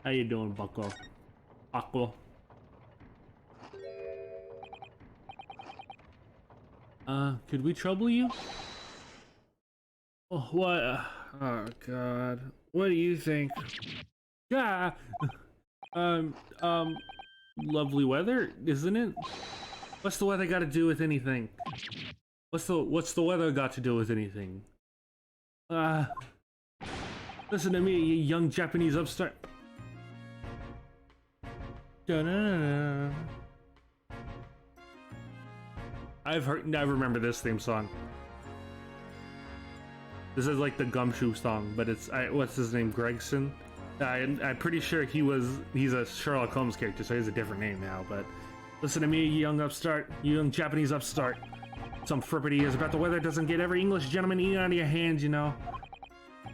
How you doing, Bucko? Aqua. Could we trouble you? Oh, what? Oh, God. What do you think? Yeah. Um, lovely weather, isn't it? What's the weather got to do with anything? What's the weather got to do with anything? Listen to me, you young Japanese upstart. Da-na-na-na. I remember this theme song. This is like the Gumshoe song, but it's, what's his name, Gregson? I'm pretty sure he's a Sherlock Holmes character, so he has a different name now, but listen to me, you young upstart, you young Japanese upstart. Some frippity is about the weather doesn't get every English gentleman eating out of your hands, you know.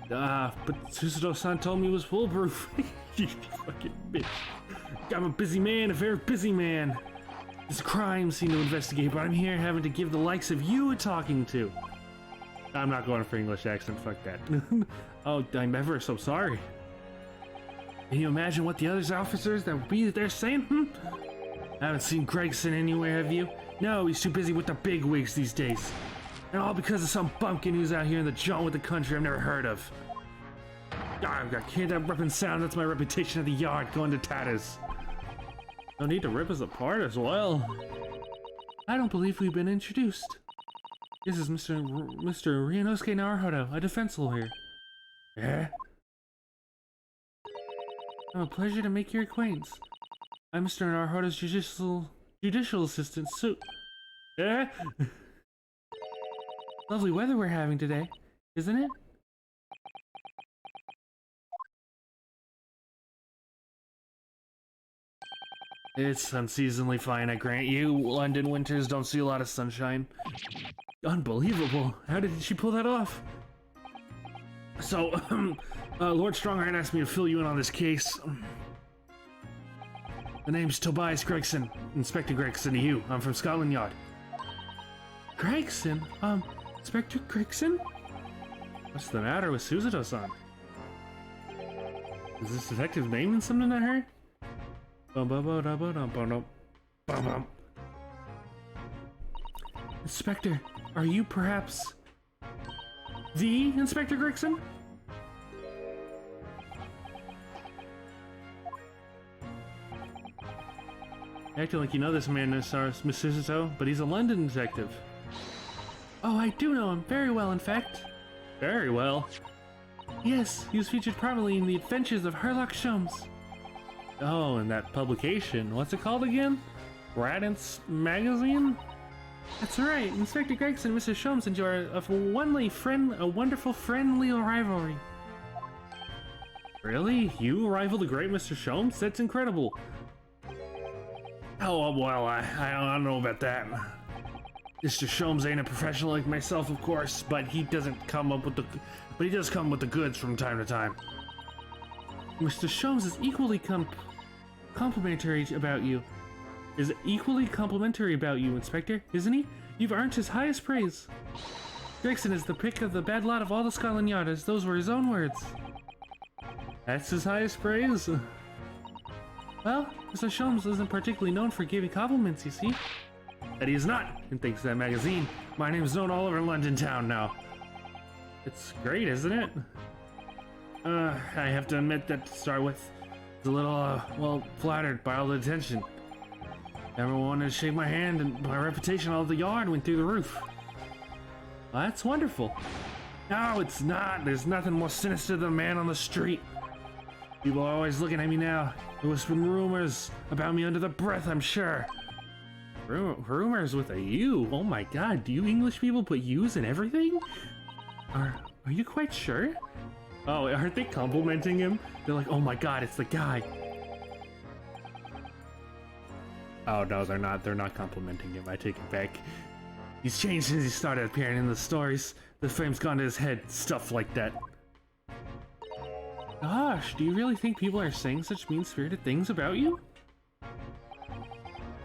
But Susato-san told me it was foolproof. You fucking bitch. I'm a busy man, a very busy man. There's a crime scene to investigate, but I'm here having to give the likes of you a talking to. I'm not going for English accent, fuck that. Oh, I'm ever so sorry. Can you imagine what the other officers that would be there saying? Haven't seen Gregson anywhere, have you? No, he's too busy with the big wigs these days. And all because of some bumpkin who's out here in the jaunt with the country I've never heard of. I hear that ripping sound, that's my reputation at the yard going to tatters. No need to rip us apart as well. I don't believe we've been introduced. This is Mr. Ryunosuke Naruhodo, a defense lawyer. Eh? Oh, pleasure to make your acquaintance. I'm Mr. Naruhodo's judicial assistant, Eh? Lovely weather we're having today, isn't it? It's unseasonably fine, I grant you. London winters don't see a lot of sunshine. Unbelievable. How did she pull that off? So, Lord Stronghart asked me to fill you in on this case. The name's Tobias Gregson. Inspector Gregson to you. I'm from Scotland Yard. Gregson? Inspector Gregson? What's the matter with Susato-san? Is this detective's name in something I heard? Inspector, are you perhaps the Inspector Gregson? Acting like you know this man, Miss Susato, but he's a London detective. Oh, I do know him very well, in fact. Very well? Yes, he was featured prominently in the adventures of Sherlock Holmes. Oh, and that publication. What's it called again? Radance Magazine? That's right. Inspector Gregson and Mr. Sholmes enjoy a wonderful friendly rivalry. Really? You rival the great Mr. Sholmes? That's incredible. Oh, well, I don't know about that. Mr. Sholmes ain't a professional like myself, of course, but he doesn't come up with he does come with the goods from time to time. Mr. Sholmes is equally complimentary about you. Inspector, isn't he? You've earned his highest praise. Gregson is the pick of the bad lot of all the Scotland Yard, as those were his own words. That's his highest praise? Well, Mr. Sholmes isn't particularly known for giving compliments, you see. That he is not, and thanks to that magazine, my name is known all over London town now. It's great, isn't it? I have to admit that to start with, I was a little, well, flattered by all the attention. Everyone wanted to shake my hand, and my reputation all over the yard went through the roof. Well, that's wonderful. No, it's not. There's nothing more sinister than a man on the street. People are always looking at me now. They're whispering rumors about me under their breath, I'm sure. Rumors with a U? Oh my god, do you English people put U's in everything? Are you quite sure? Oh, aren't they complimenting him? They're like, oh my god, it's the guy. Oh no, they're not. They're not complimenting him. I take it back. He's changed since he started appearing in the stories. The fame's gone to his head. Stuff like that. Gosh, do you really think people are saying such mean-spirited things about you?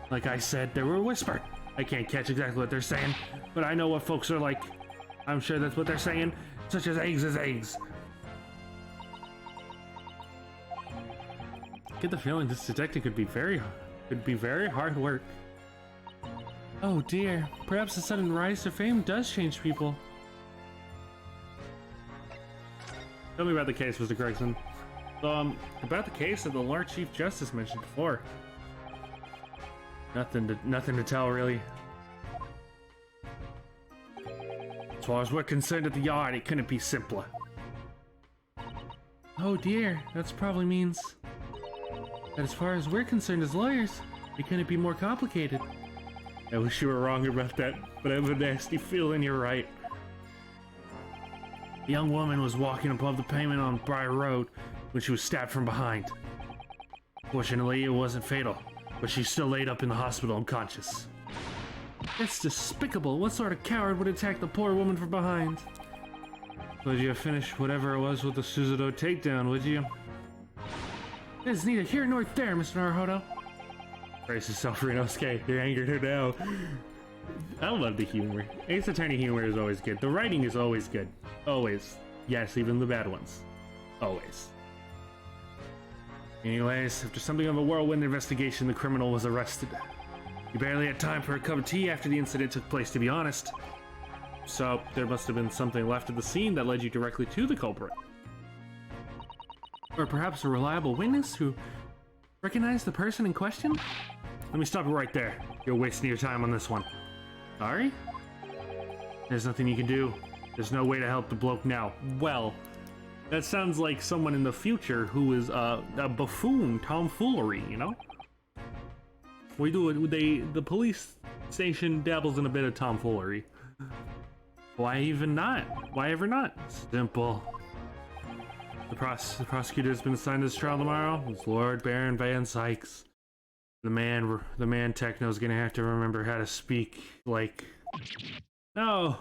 Like I said, they were whispered. I can't catch exactly what they're saying, but I know what folks are like. I'm sure that's what they're saying, such as eggs is eggs. Get the feeling this detective could be very hard work. Oh dear, perhaps the sudden rise to fame does change people. Tell me about the case, Mr. Gregson. About the case that the Lord Chief Justice mentioned before. Nothing to tell, really. As far as we're concerned at the yard, it couldn't be simpler. Oh dear, that probably means that as far as we're concerned as lawyers, it couldn't be more complicated. I wish you were wrong about that, but I have a nasty feeling you're right. The young woman was walking above the pavement on Briar Road when she was stabbed from behind. Fortunately, it wasn't fatal, but she's still laid up in the hospital unconscious. That's despicable. What sort of coward would attack the poor woman from behind? Would you have finished whatever it was with the Suzudo takedown, would you? It's neither here nor there, Mr. Naruhodo. Brace yourself, Ryunosuke. You're angered her now. I love the humor. Ace Attorney humor is always good. The writing is always good. Always. Yes, even the bad ones. Always. Anyways, after something of a whirlwind investigation, the criminal was arrested. He barely had time for a cup of tea after the incident took place, to be honest. So, there must have been something left at the scene that led you directly to the culprit. Or perhaps a reliable witness who recognized the person in question? Let me stop you right there. You're wasting your time on this one. Sorry? There's nothing you can do. There's no way to help the bloke now. Well, that sounds like someone in the future who is a buffoon, tomfoolery, you know? The police station dabbles in a bit of tomfoolery. Why even not? Why ever not? Simple. The prosecutor has been assigned to this trial tomorrow. It's Lord Baron Van Sykes. The man Techno's gonna have to remember how to speak like... No!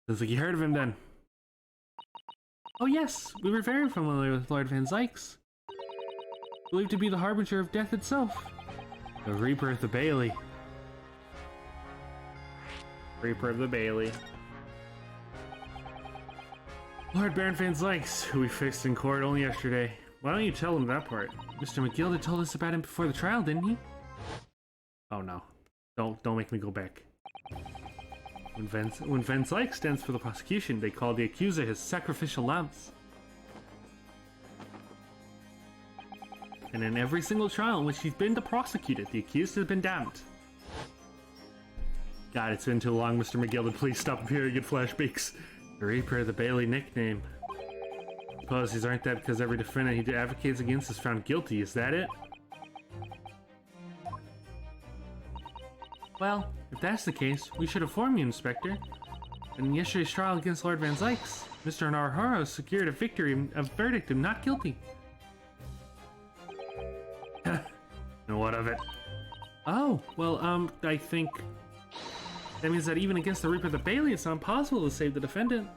Sounds like you heard of him then. Oh yes, we were very familiar with Lord Van Sykes. Believed to be the harbinger of death itself. The Reaper of the Bailey. Reaper of the Bailey. Lord Baron Van Sykes, who we fixed in court only yesterday. Why don't you tell him that part? Mr. McGilda told us about him before the trial, didn't he? Oh no. Don't make me go back. When Van Sykes stands for the prosecution, they call the accuser his sacrificial lambs. And in every single trial in which he's been the prosecutor, the accused has been damned. God, it's been too long, Mr. McGilda. Please stop appearing in flashbacks. The Reaper of the Bailey nickname. Policies aren't that because every defendant he advocates against is found guilty, is that it? Well, if that's the case, we should inform you, Inspector. In yesterday's trial against Lord Van Sykes, Mr. Naruhodo secured a verdict of not guilty. And what of it? Oh, well, I think that means that even against the Reaper of the Bailey, it's not possible to save the defendant.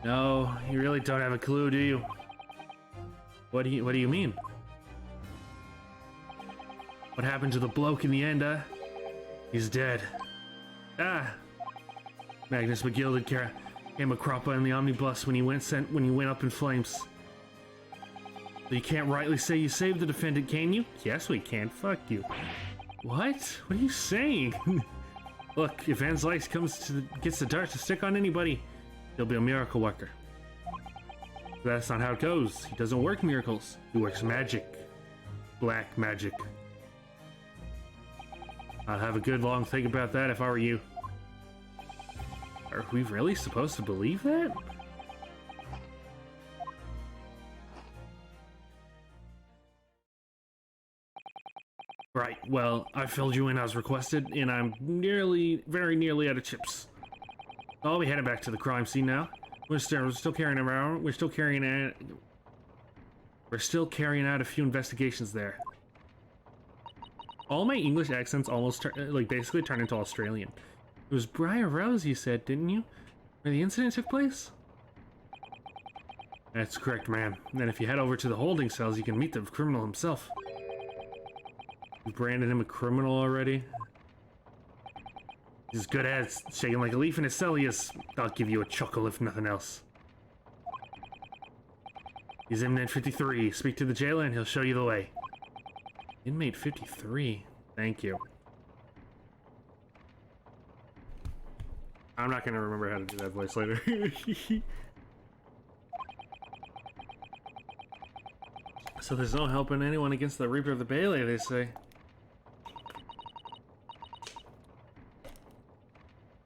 No, you really don't have a clue, do you? What do you mean? What happened to the bloke in the end, He's dead. Ah! Magnus McGilda came a cropper in the omnibus when he went up in flames. So you can't rightly say you saved the defendant, can you? Yes, we can. Fuck you. What? What are you saying? Look, if Van Sykes gets the dart to stick on anybody, he'll be a miracle worker. But that's not how it goes. He doesn't work miracles. He works magic. Black magic. I'd have a good long think about that if I were you. Are we really supposed to believe that? Right, well, I filled you in as requested, and I'm very nearly out of chips. I'll be heading back to the crime scene now. We're still carrying out a few investigations there. All my English accents almost basically turn into Australian. It was Briar Rose, you said, didn't you? Where the incident took place? That's correct, ma'am. And then if you head over to the holding cells, you can meet the criminal himself. You branded him a criminal already? He's as good as shaking like a leaf in his cell he is. I'll give you a chuckle if nothing else. He's inmate 53. Speak to the jailer and he'll show you the way. Inmate 53. Thank you. I'm not gonna remember how to do that voice later. So there's no helping anyone against the Reaper of the Bailey, they say.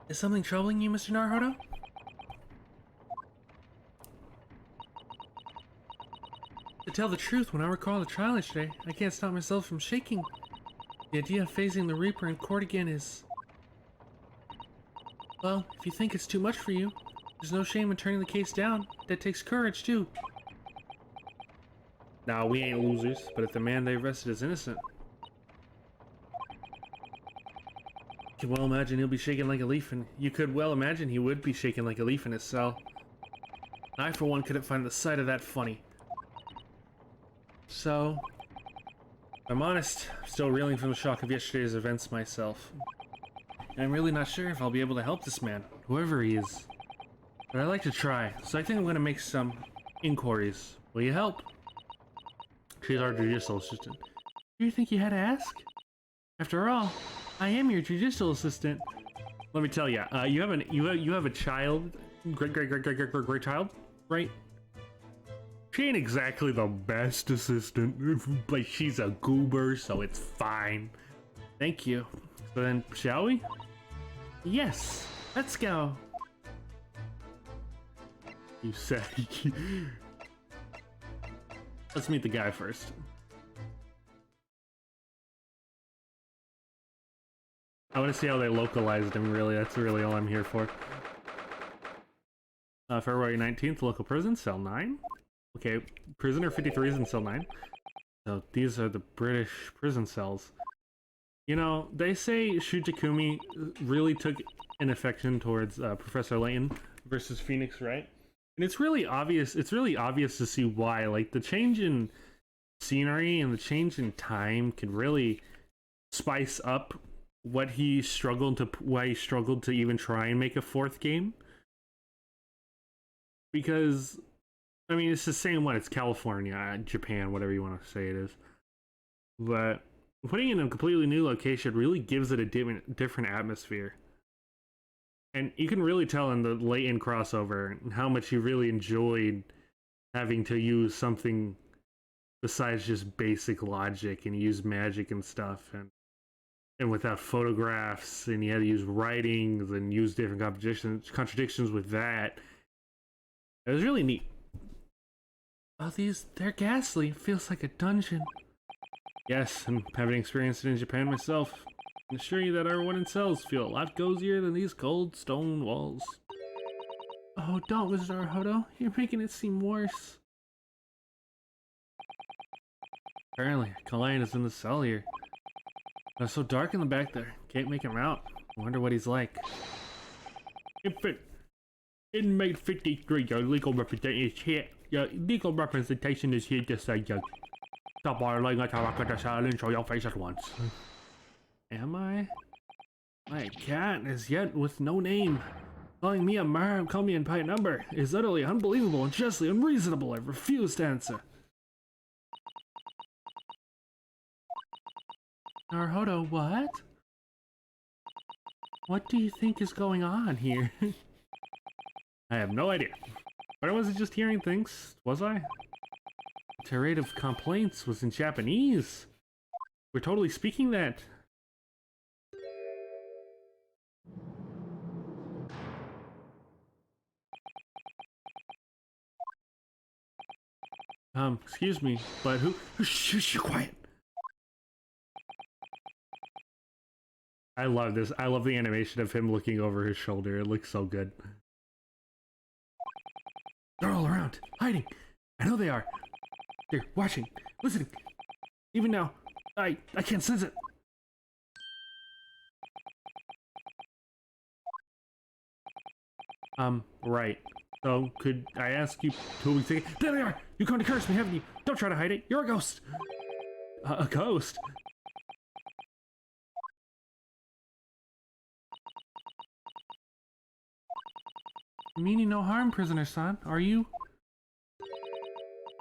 Is something troubling you, Mr. Naruhodo? To tell the truth, when I recall the trial yesterday, I can't stop myself from shaking. The idea of facing the Reaper in court again is... Well, if you think it's too much for you, there's no shame in turning the case down. That takes courage, too. Nah, we ain't losers, but if the man they arrested is innocent... You could well imagine he'll be shaking like a leaf, and you could well imagine he would be shaking like a leaf in his cell. I, for one, couldn't find the sight of that funny. So... if I'm honest, I'm still reeling from the shock of yesterday's events myself. And I'm really not sure if I'll be able to help this man, whoever he is. But I'd like to try, so I think I'm going to make some inquiries. Will you help? She's our judicial assistant. Do you think you had to ask? After all, I am your judicial assistant. Let me tell you, you have a child, great child, right? She ain't exactly the best assistant, but she's a goober, so it's fine. Thank you. So then, shall we? Yes, let's go. You said. Let's meet the guy first. I want to see how they localized him, really. That's really all I'm here for. February 19th, local prison, cell 9. Okay, prisoner 53 is in cell 9. So these are the British prison cells. You know, they say Shutakumi really took an affection towards Professor Layton versus Phoenix Wright. And it's really obvious to see why. Like, the change in scenery and the change in time can really spice up why he struggled to even try and make a fourth game. Because, I mean, it's the same one. It's California, Japan, whatever you want to say it is. But putting it in a completely new location really gives it a different atmosphere. And you can really tell in the Layton crossover how much he really enjoyed having to use something besides just basic logic and use magic and stuff. And without photographs, and he had to use writings and use different contradictions with that. It was really neat. Oh, they're ghastly. It feels like a dungeon. Yes, and having experienced it in Japan myself, I can assure you that everyone in cells feel a lot cozier than these cold stone walls. Oh, don't, Mr. Naruhodo. You're making it seem worse. Apparently, Kalayan is in the cell here. It's so dark in the back there. Can't make him out. I wonder what he's like. Inmate 53, your legal representation is here. Your legal representation is here to say stop bothering us, I got the cell and show your face at once. Am I? My cat is yet with no name. Calling me a mar and call me in by number is utterly unbelievable and justly unreasonable. I refuse to answer. Naruhodo, what? What do you think is going on here? I have no idea. But I wasn't just hearing things, was I? The tirade of complaints was in Japanese. We're totally speaking that. Excuse me, but who? Shh, quiet. I love this. I love the animation of him looking over his shoulder. It looks so good. They're all around, hiding. I know they are. They're watching, listening. Even now, I can't sense it. Right. So, could I ask you who we think? There they are! You come to curse me, haven't you? Don't try to hide it. You're a ghost. A ghost? Meaning no harm, prisoner son. Are you?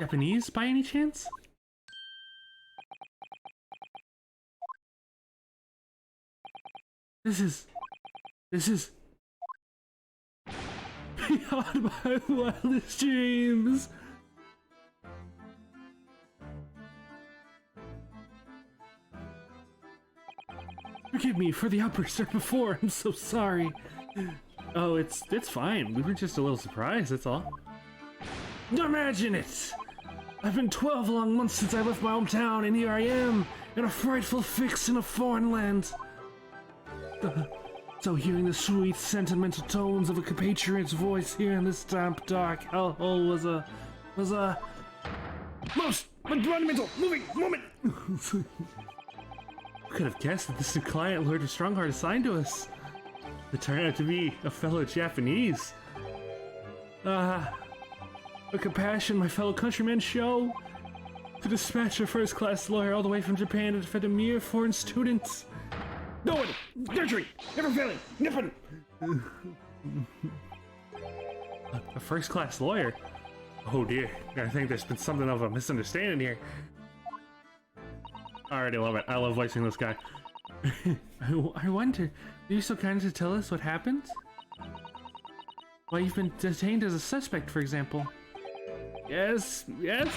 Japanese by any chance? This is beyond my wildest dreams. Forgive me for the outburst right before. I'm so sorry. Oh, it's fine. We were just a little surprised, that's all. Imagine it! I've been 12 long months since I left my hometown, and here I am, in a frightful fix in a foreign land. So hearing the sweet, sentimental tones of a compatriot's voice here in this damp, dark hellhole was a most monumental moving moment. Could have guessed that this new client Lord of Strongheart assigned to us. It turned out to be a fellow Japanese. A compassion my fellow countrymen show to dispatch a first-class lawyer all the way from Japan to defend a mere foreign student. No one, nurturing, never failing, nippon. A first-class lawyer? Oh dear, I think there's been something of a misunderstanding here. I already love it. I love voicing this guy. I wonder, are you so kind to tell us what happened? Why you've been detained as a suspect, for example. Yes,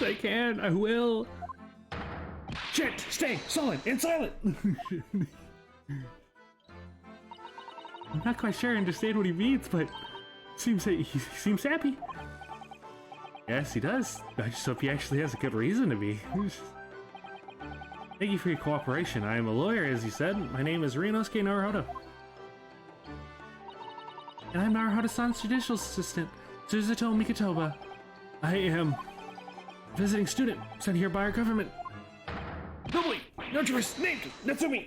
I can. I will. Shit, stay solid and silent. I'm not quite sure I understand what he means, but he seems happy. Yes, he does. I just hope he actually has a good reason to be. Thank you for your cooperation. I am a lawyer, as you said. My name is Ryunosuke Naruhodo. And I'm Naruhodo-san's judicial assistant, Suzuto Mikotoba. I am a visiting student sent here by our government. Nobly, nurturous, named Natsume.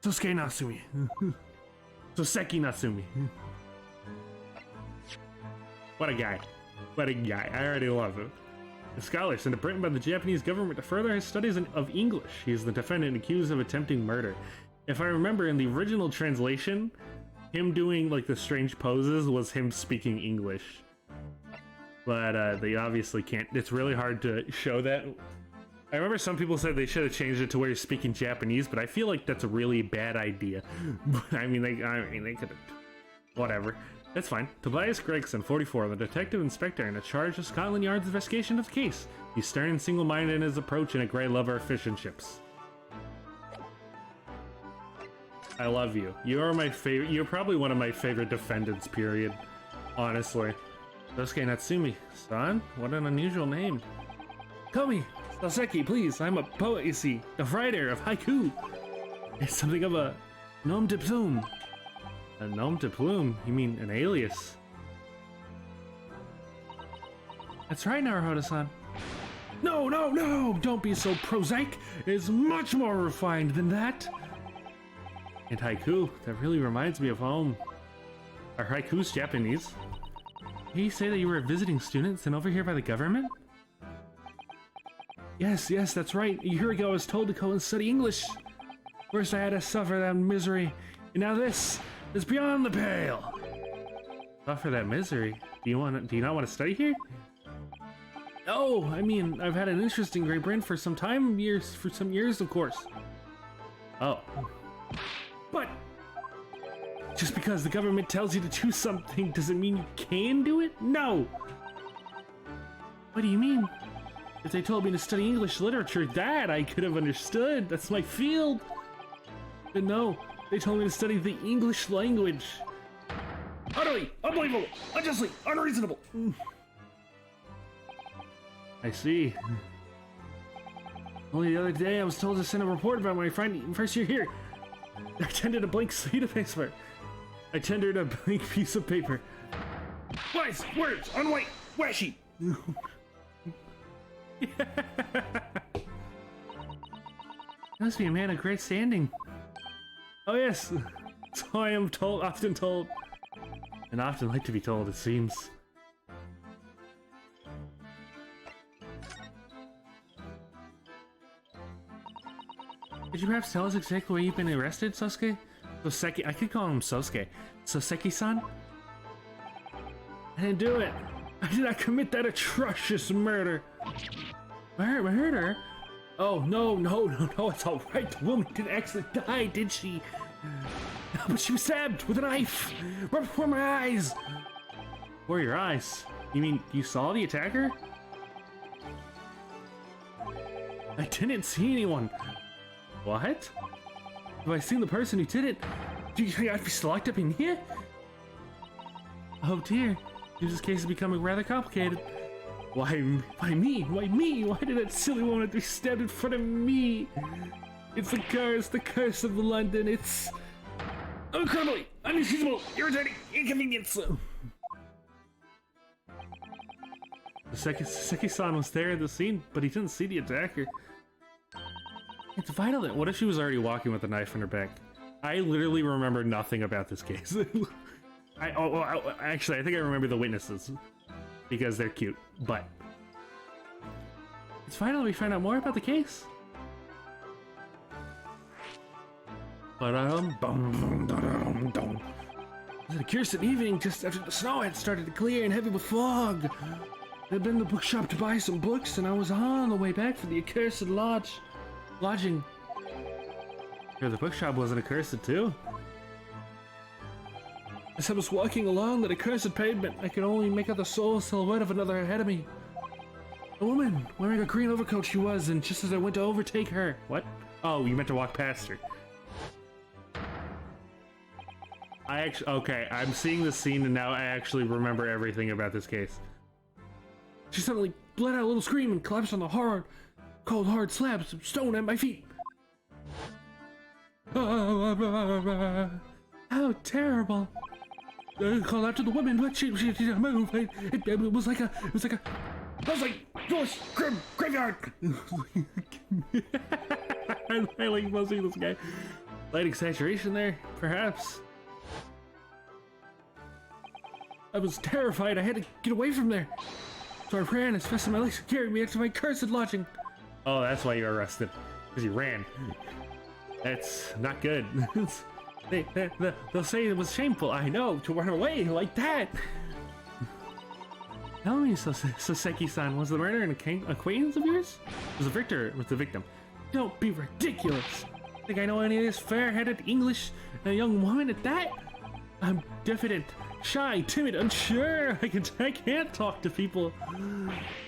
Soseki Natsume. Soseki Natsume. What a guy. What a guy. I already love him. A scholar sent to Britain by the Japanese government to further his studies of English. He is the defendant accused of attempting murder. If I remember, in the original translation, him doing like the strange poses was him speaking English. But they obviously can't. It's really hard to show that. I remember some people said they should have changed it to where you're speaking Japanese, but I feel like that's a really bad idea. But I mean, they could have. Whatever. That's fine. Tobias Gregson, 44, the detective inspector in charge of Scotland Yard's investigation of the case. He's stern and single-minded in his approach and a great lover of fish and chips. I love you. You are my favorite. You're probably one of my favorite defendants, period. Honestly. Soseki Natsume. Son? What an unusual name. Call me Soseki, please. I'm a poet, you see. A writer of haiku. It's something of a nom de plume. A nom de plume? You mean an alias? That's right, Naruhodo-san. No! Don't be so prosaic. It's much more refined than that. And haiku, that really reminds me of home. Are haikus Japanese? Did you say that you were a visiting student sent over here by the government? Yes, that's right. A year ago I was told to go and study English. First I had to suffer that misery, and now this is beyond the pale. Suffer that misery? Do you not want to study here? No, I mean, I've had an interest in Great Britain for some years, of course. Oh. But just because the government tells you to do something doesn't mean you can do it? No! What do you mean? If they told me to study English literature, that I could have understood. That's my field. But no, they told me to study the English language. Utterly unbelievable, unjustly unreasonable. I see. Only the other day I was told to send a report about my first year here. I tendered a blank sheet of paper. Piece of paper. Wise words on white washi. Must be a man of great standing. Oh yes, so I am often told, and often like to be told, it seems. Could you perhaps tell us exactly where you've been arrested, Soseki? I could call him Soseki. Soseki-san? I didn't do it. I did not commit that atrocious murder. Murder? Oh, no, it's all right. The woman didn't actually die, did she? But she was stabbed with a knife right before my eyes. Before your eyes? You mean you saw the attacker? I didn't see anyone. What? Have I seen the person who did it? Do you think I'd be locked up in here? Oh dear, this case is becoming rather complicated. Why me? Why me? Why did that silly woman have to be stabbed in front of me? It's the curse of London. It's incredibly unexcusable, irritating inconvenience. Soseki-san was there at the scene, but he didn't see the attacker. It's vital that what if she was already walking with a knife in her back? I literally remember nothing about this case. Actually, I think I remember the witnesses because they're cute, but it's vital we find out more about the case. But it was a curious evening just after the snow had started to clear and heavy with fog. I'd been to the bookshop to buy some books, and I was on the way back for the accursed lodging. Sure, the bookshop wasn't accursed too. As I was walking along that accursed pavement, I could only make out the sole silhouette of another ahead of me. A woman wearing a green overcoat she was, and just as I went to overtake her... What? Oh, you meant to walk past her. Okay, I'm seeing the scene and now I actually remember everything about this case. She suddenly let out a little scream and collapsed on the cold hard slabs of stone at my feet. How terrible! I called out to the woman, but she didn't move. It was like graveyard. I like mostly this guy. Light exaggeration there, perhaps. I was terrified. I had to get away from there. So I ran as fast as my legs could carry me to my cursed lodging. Oh, that's why you were arrested. Because you ran. That's not good. They'll say it was shameful. I know, to run away like that. Tell me, Soseki-san, was the murderer an acquaintance of yours? Was the victim? Don't be ridiculous. Think I know any of this fair-headed English and a young woman at that? I'm diffident, shy, timid, unsure. I can't talk to people.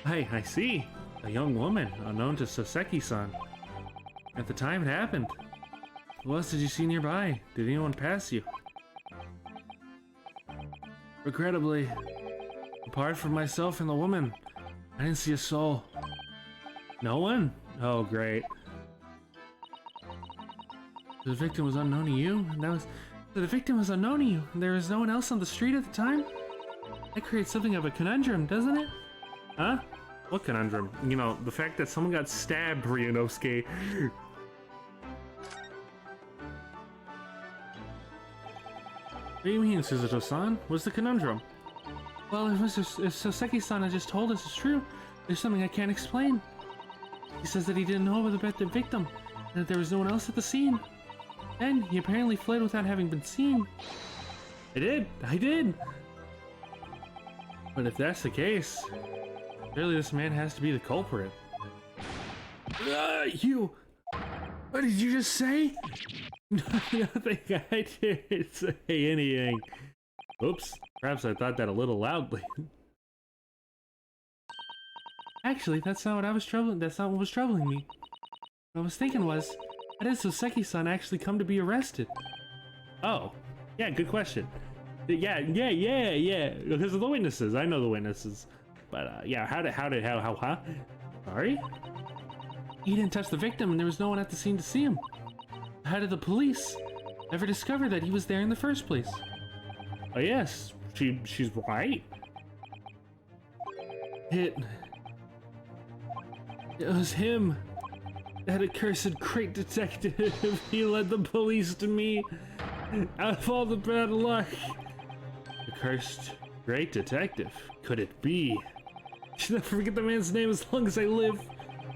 Hey, I see. A young woman, unknown to Soseki-san. At the time it happened. Who else did you see nearby? Did anyone pass you? Regrettably, apart from myself and the woman, I didn't see a soul. No one? Oh, great. The victim was unknown to you? The victim was unknown to you, and there was no one else on the street at the time? That creates something of a conundrum, doesn't it? Huh? What conundrum? You know, the fact that someone got stabbed, Ryunosuke. What do you mean, Suzuto-san? What's the conundrum? Well, if Soseki-san has just told us it's true, there's something I can't explain. He says that he didn't know about the victim, and that there was no one else at the scene. Then, he apparently fled without having been seen. I did! But if that's the case, surely this man has to be the culprit. You! What did you just say? I don't think I did say anything. Oops, perhaps I thought that a little loudly. Actually, that's not what was troubling me. What I was thinking was, how did Soseki-san actually come to be arrested? Oh, yeah, good question. Yeah, because of the witnesses. I know the witnesses. But, yeah, how? Sorry? He didn't touch the victim and there was no one at the scene to see him. How did the police ever discover that he was there in the first place? Oh, yes, she's right. It was him. That accursed great detective. He led the police to me. Out of all the bad luck. Accursed great detective. Could it be? I should never forget the man's name as long as I live.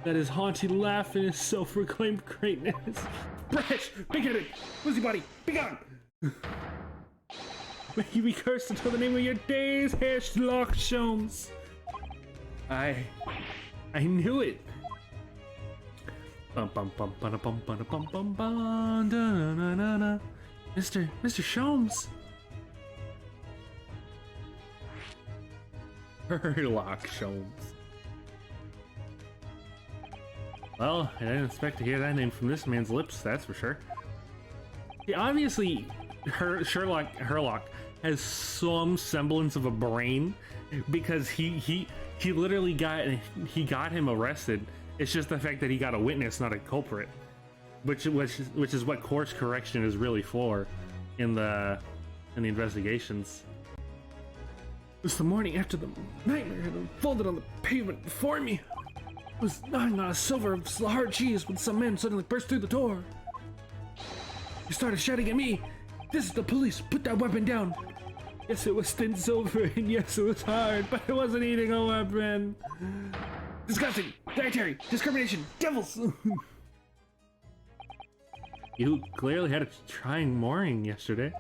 That his haunting laugh and his self-proclaimed greatness. Brash! Big-headed! Busybody! Be gone! May you be cursed until the name of your days, Herr Sherlock Holmes. I knew it. Bum bum bum bum bum bum bum bum bum da na na na. Mr. Sholmes. Sherlock Holmes. Well, I didn't expect to hear that name from this man's lips, that's for sure. Obviously, Sherlock has some semblance of a brain because he literally got him arrested. It's just the fact that he got a witness, not a culprit, which is what course correction is really for in the investigations. It was the morning after the nightmare had unfolded on the pavement before me. I was gnawing on a silver of hard cheese when some men suddenly burst through the door. He started shouting at me, "This is the police, put that weapon down." Yes, it was thin silver, and yes, it was hard, but I wasn't eating a weapon. Disgusting, dietary, discrimination, devils! You clearly had a trying morning yesterday.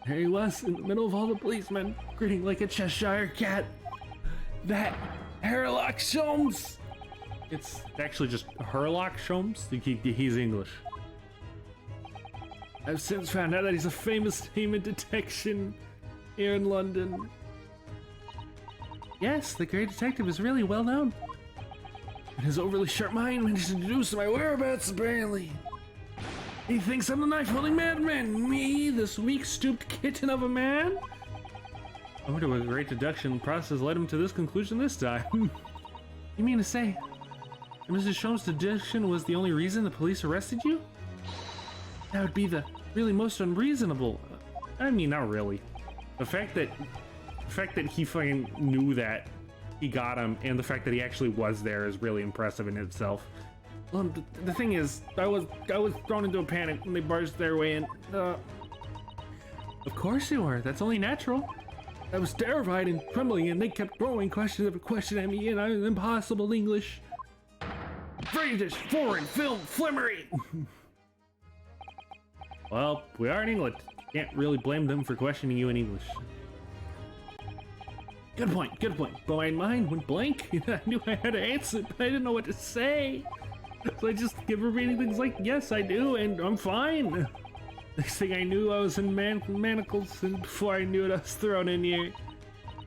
There he was, in the middle of all the policemen, grinning like a Cheshire cat. That Sherlock Holmes! It's actually just Sherlock Holmes. He's English. I've since found out that he's a famous name in detection here in London. Yes, the great detective is really well known. And his overly sharp mind managed to deduce my whereabouts, apparently. He thinks I'm the knife-holding madman. Me, this weak-stooped kitten of a man? I wonder what great deduction process led him to this conclusion this time. You mean to say that Mrs. Sholmes' deduction was the only reason the police arrested you? That would be the really most unreasonable. I mean, not really. The fact that he fucking knew that he got him, and the fact that he actually was there is really impressive in itself. Well, the thing is, I was thrown into a panic when they barged their way in. Of course you were. That's only natural. I was terrified and trembling, and they kept throwing question after question at me in impossible English. British, foreign, film, flimmery. Well, we are in England. Can't really blame them for questioning you in English. Good point, good point. But my mind went blank. I knew I had to answer, but I didn't know what to say. So I just kept repeating things like, yes, I do, and I'm fine. Next thing I knew, I was in manacles, and before I knew it, I was thrown in here.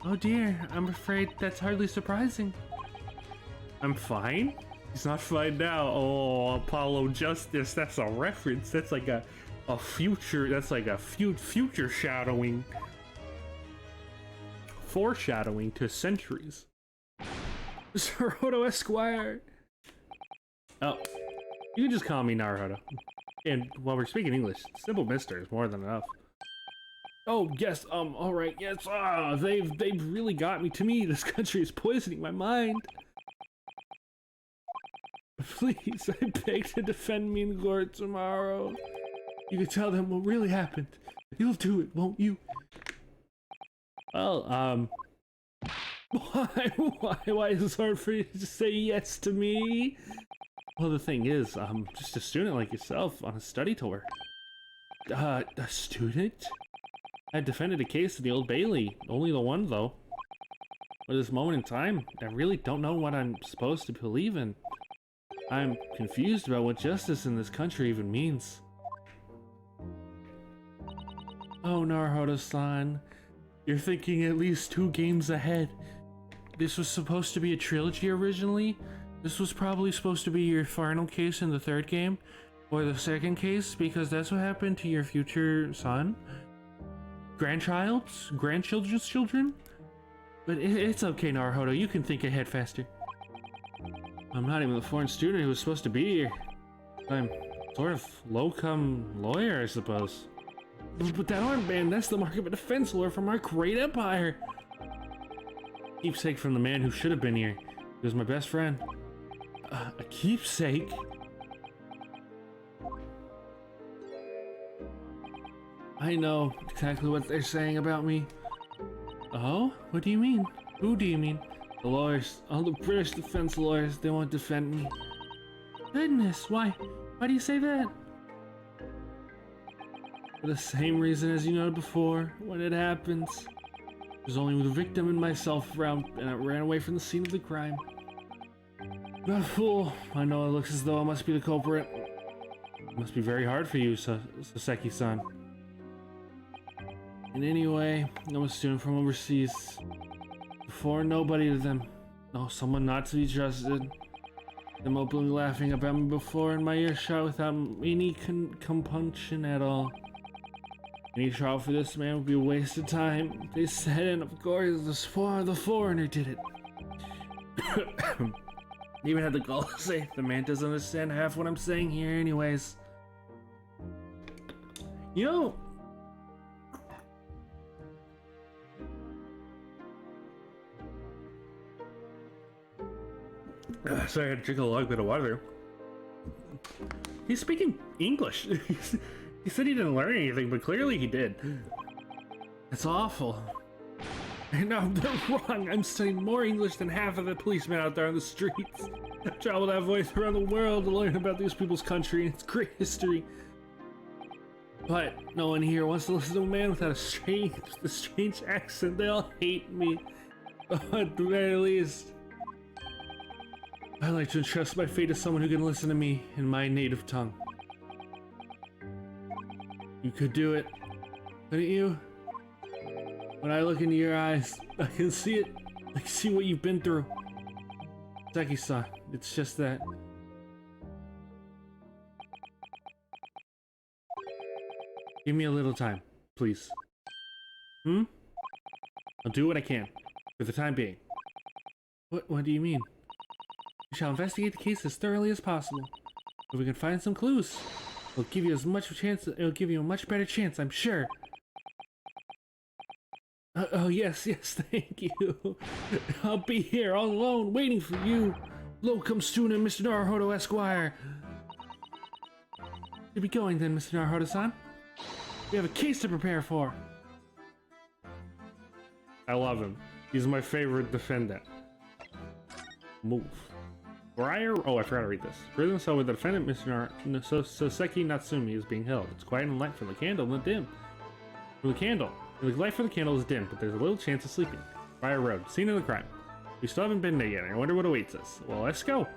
Oh dear, I'm afraid that's hardly surprising. I'm fine? He's not fine now. Oh, Apollo Justice, that's a reference. That's like a future, that's like a future shadowing. Foreshadowing to centuries. Naruhodo Esquire. Oh, you can just call me Naruhodo. And while we're speaking English, simple mister is more than enough. Oh, yes, alright, yes, they've really got me. To me, this country is poisoning my mind. Please, I beg to defend me in court tomorrow. You can tell them what really happened. You'll do it, won't you? Well, why is it hard for you to say yes to me? Well, the thing is, I'm just a student like yourself on a study tour. A student? I defended a case in the Old Bailey. Only the one, though. At this moment in time, I really don't know what I'm supposed to believe in. I'm confused about what justice in this country even means. Oh, Naruhodo-san. You're thinking at least 2 games ahead. This was supposed to be a trilogy originally. This was probably supposed to be your final case in the 3rd game, or the 2nd case, because that's what happened to your future son, grandchildren's children. But it's okay, Naruhodo. You can think ahead faster. I'm not even the foreign student who was supposed to be here. I'm sort of locum lawyer, I suppose. But that armband, that's the mark of a defense lawyer from our great empire. Keepsake from the man who should have been here. He was my best friend. A keepsake? I know exactly what they're saying about me. Oh? What do you mean? Who do you mean? The lawyers. All the British defense lawyers, they won't defend me. Goodness, why? Why do you say that? For the same reason as you noted before, when it happens, there's only the victim and myself around, and I ran away from the scene of the crime. Not a fool. I know it looks as though I must be the culprit. It must be very hard for you, Soseki-san. And anyway, I'm a student from overseas. Before, nobody to them. No, someone not to be trusted. Them openly laughing about me before in my earshot without any compunction at all. Any trial for this man would be a waste of time, they said, and of course the foreigner did it. They even had the gall to say, the man doesn't understand half what I'm saying here anyways. You know, sorry, I had to drink a long bit of water. He's speaking English. He said he didn't learn anything, but clearly he did. It's awful. And I'm wrong. I'm studying more English than half of the policemen out there on the streets. I've traveled halfway around the world to learn about these people's country and its great history. But no one here wants to listen to a man without a strange accent. They all hate me. At the very least. I like to entrust my fate to someone who can listen to me in my native tongue. You could do it, couldn't you? When I look into your eyes, I can see it. I can see what you've been through. Seki-san, it's just that. Give me a little time, please. I'll do what I can, for the time being. What do you mean? We shall investigate the case as thoroughly as possible. If we can find some clues, it'll give you a much better chance, I'm sure. Oh yes, thank you. I'll be here all alone, waiting for you. Locum student, Mr. Naruhodo Esquire. Should be going then, Mr. Naruhodo-san. We have a case to prepare for. I love him. He's my favorite defendant. Move. Oh, I forgot to read this. Prison cell with the defendant, Mr. Soseki Natsume, is being held. It's quiet and light from the candle and dim. The light for the candle is dim, but there's a little chance of sleeping. Briar Road, scene of the crime. We still haven't been there yet, and I wonder what awaits us. Well, let's go.